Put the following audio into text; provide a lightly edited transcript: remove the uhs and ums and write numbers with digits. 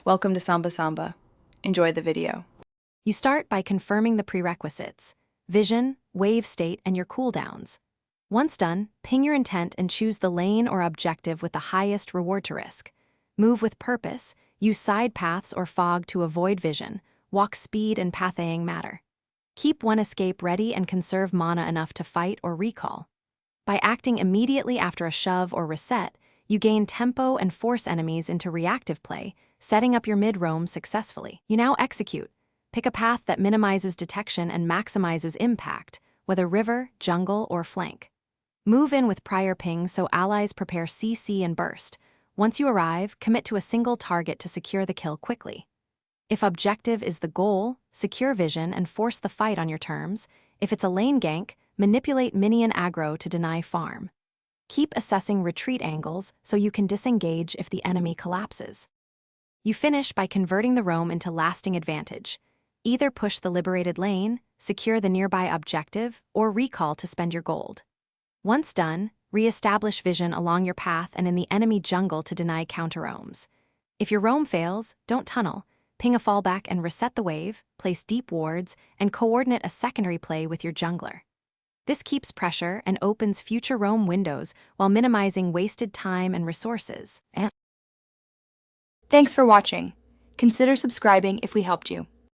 Welcome to Samba Samba. Enjoy the video. You start by confirming the prerequisites: vision, wave state, and your cooldowns. Once done, ping your intent and choose the lane or objective with the highest reward to risk. Move with purpose, use side paths or fog to avoid vision, walk speed and pathing matter. Keep one escape ready and conserve mana enough to fight or recall. By acting immediately after a shove or reset, you gain tempo and force enemies into reactive play, setting up your mid-roam successfully. You now execute. Pick a path that minimizes detection and maximizes impact, whether river, jungle, or flank. Move in with prior pings so allies prepare CC and burst. Once you arrive, commit to a single target to secure the kill quickly. If objective is the goal, secure vision and force the fight on your terms. If it's a lane gank, manipulate minion aggro to deny farm. Keep assessing retreat angles so you can disengage if the enemy collapses. You finish by converting the roam into lasting advantage. Either push the liberated lane, secure the nearby objective, or recall to spend your gold. Once done, re-establish vision along your path and in the enemy jungle to deny counter-roams. If your roam fails, don't tunnel. Ping a fallback and reset the wave, place deep wards, and coordinate a secondary play with your jungler. This keeps pressure and opens future roam windows while minimizing wasted time and resources. Thanks for watching. Consider subscribing if we helped you.